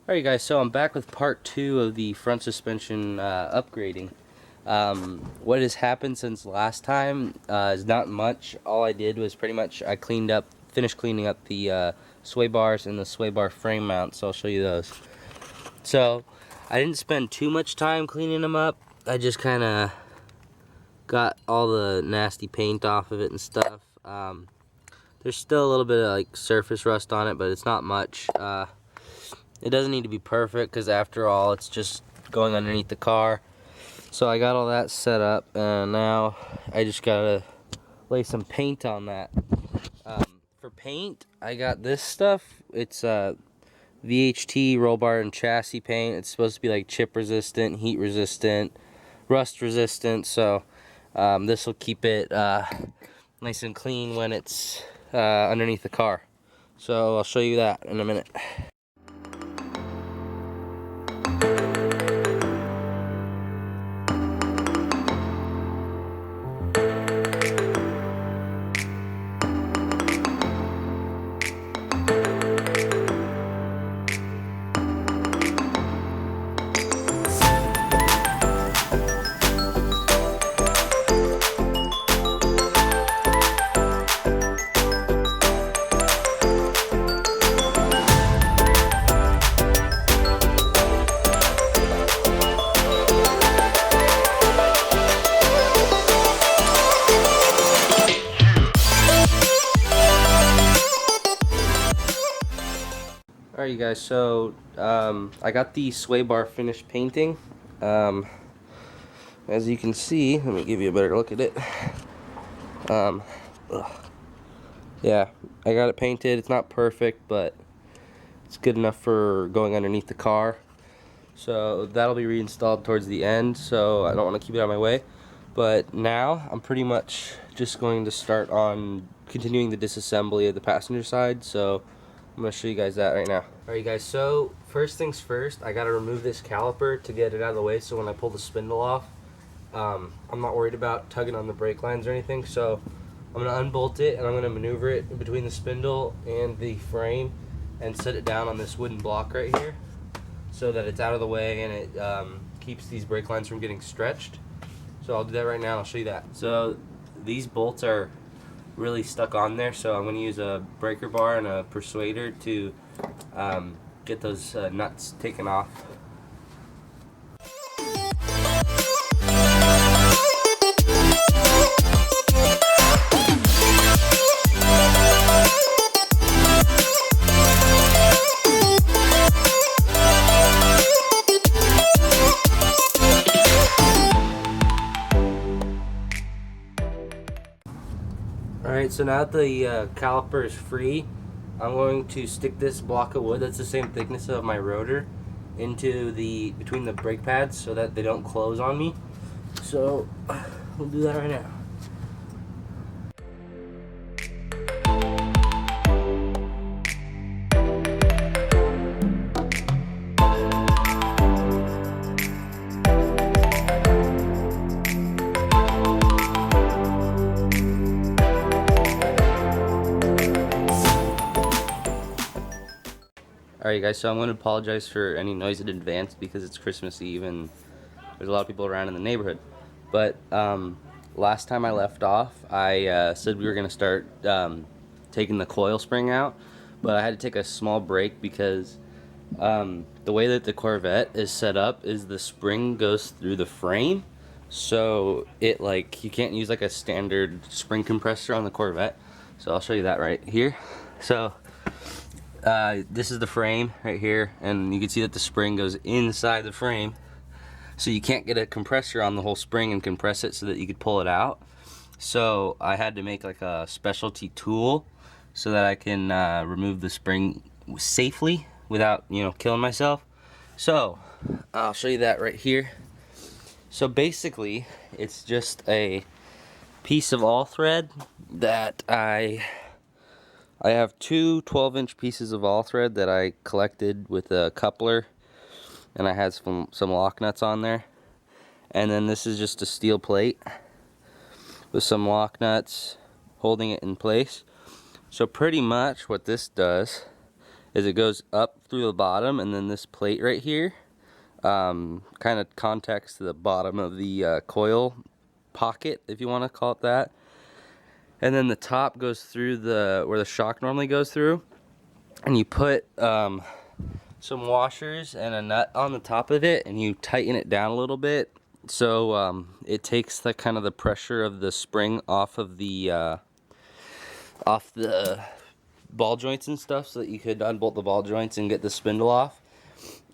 Alright guys, so I'm back with part 2 of the front suspension upgrading. What has happened since last time is not much. All I did was pretty much I finished cleaning up the sway bars and the sway bar frame mount, so I'll show you those. So I didn't spend too much time cleaning them up. I just kind of got all the nasty paint off of it and stuff. There's still a little bit of like surface rust on it, but it's not much. It doesn't need to be perfect because after all it's just going underneath the car. So I got all that set up and now I just gotta lay some paint on that. For paint I got this stuff. It's VHT roll bar and chassis paint. It's supposed to be like chip resistant, heat resistant, rust resistant, so this will keep it nice and clean when it's underneath the car. So I'll show you that in a minute. Alright you guys, so I got the sway bar finished painting. As you can see, let me give you a better look at it. Yeah, I got it painted. It's not perfect, but it's good enough for going underneath the car. So that'll be reinstalled towards the end, so I don't want to keep it out of my way. But now I'm pretty much just going to start on continuing the disassembly of the passenger side, so I'm going to show you guys that right now. Alright guys, so first things first, I got to remove this caliper to get it out of the way so when I pull the spindle off, I'm not worried about tugging on the brake lines or anything. So I'm going to unbolt it and I'm going to maneuver it between the spindle and the frame and set it down on this wooden block right here so that it's out of the way and it keeps these brake lines from getting stretched. So I'll do that right now and I'll show you that. So these bolts are really stuck on there, so I'm going to use a breaker bar and a persuader to get those nuts taken off. Alright, so now that the caliper is free, I'm going to stick this block of wood that's the same thickness of my rotor into between the brake pads so that they don't close on me. So we'll do that right now. Alright guys, so I'm going to apologize for any noise in advance because it's Christmas Eve and there's a lot of people around in the neighborhood. But last time I left off, I said we were going to start taking the coil spring out, but I had to take a small break because the way that the Corvette is set up is the spring goes through the frame, so it you can't use like a standard spring compressor on the Corvette. So I'll show you that right here. So this is the frame right here, and you can see that the spring goes inside the frame, so you can't get a compressor on the whole spring and compress it so that you could pull it out. So I had to make like a specialty tool so that I can remove the spring safely without, you know, killing myself. So I'll show you that right here. So basically it's just a piece of all thread that I have two 12-inch pieces of all thread that I collected with a coupler, and I had some lock nuts on there. And then this is just a steel plate with some lock nuts holding it in place. So pretty much what this does is it goes up through the bottom, and then this plate right here kind of contacts the bottom of the coil pocket, if you want to call it that. And then the top goes through where the shock normally goes through, and you put some washers and a nut on the top of it, and you tighten it down a little bit, so it takes the kind of the pressure of the spring off the ball joints and stuff, so that you could unbolt the ball joints and get the spindle off.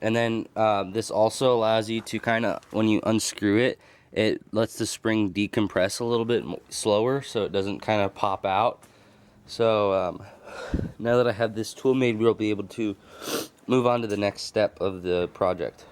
And then this also allows you to kind of, when you unscrew it, it lets the spring decompress a little bit slower, so it doesn't kind of pop out. So now that I have this tool made, we'll be able to move on to the next step of the project.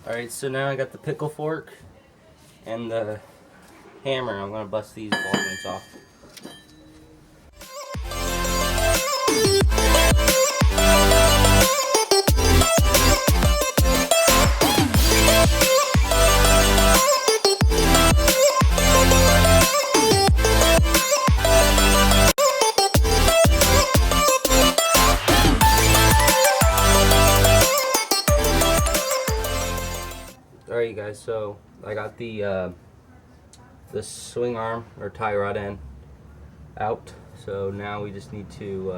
Alright, so now I got the pickle fork and the hammer. I'm going to bust these ball joints off. Alright, you guys, so I got the swing arm or tie rod end out, so now we just need to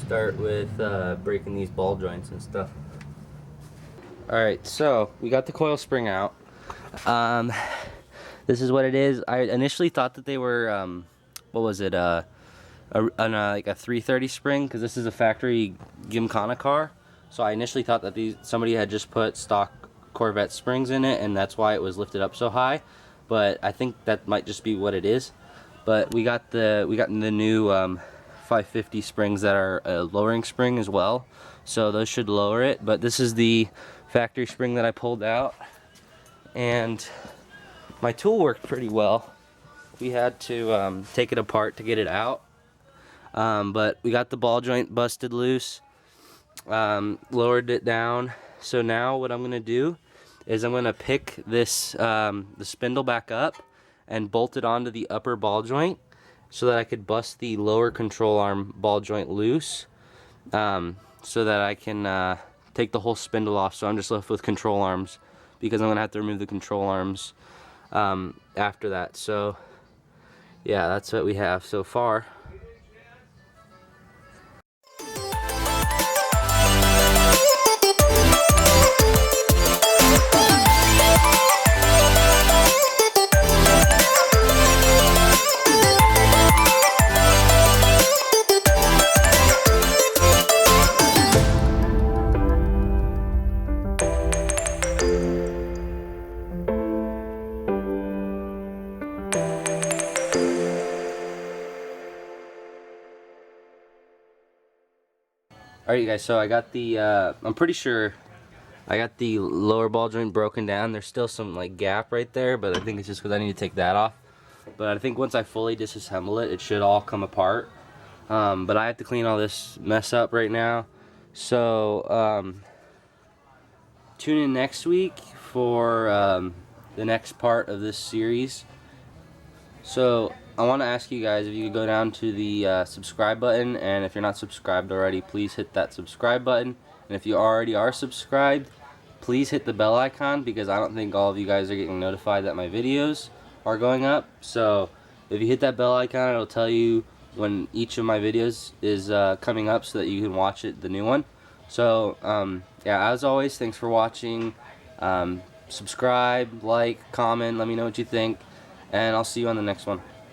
start with breaking these ball joints and stuff. Alright, so we got the coil spring out. This is what it is. I initially thought that they were what was it, like a 330 spring, because this is a factory Gymkhana car. So I initially thought that somebody had just put stock Corvette springs in it, and that's why it was lifted up so high. But I think that might just be what it is. But we got the new 550 springs that are a lowering spring as well, so those should lower it. But this is the factory spring that I pulled out, and my tool worked pretty well. We had to take it apart to get it out, but we got the ball joint busted loose. Lowered it down. So now what I'm gonna do is I'm gonna pick this the spindle back up and bolt it onto the upper ball joint, so that I could bust the lower control arm ball joint loose, so that I can take the whole spindle off. So I'm just left with control arms, because I'm gonna have to remove the control arms after that. So yeah, that's what we have so far. Alright, you guys, so I got the, I'm pretty sure I got the lower ball joint broken down. There's still some like gap right there, but I think it's just because I need to take that off. But I think once I fully disassemble it, it should all come apart. But I have to clean all this mess up right now. So tune in next week for the next part of this series. So I want to ask you guys if you could go down to the subscribe button, and if you're not subscribed already, please hit that subscribe button. And if you already are subscribed, please hit the bell icon, because I don't think all of you guys are getting notified that my videos are going up. So if you hit that bell icon, it'll tell you when each of my videos is coming up, so that you can watch the new one. So yeah, as always, thanks for watching. Subscribe, like, comment, let me know what you think, and I'll see you on the next one.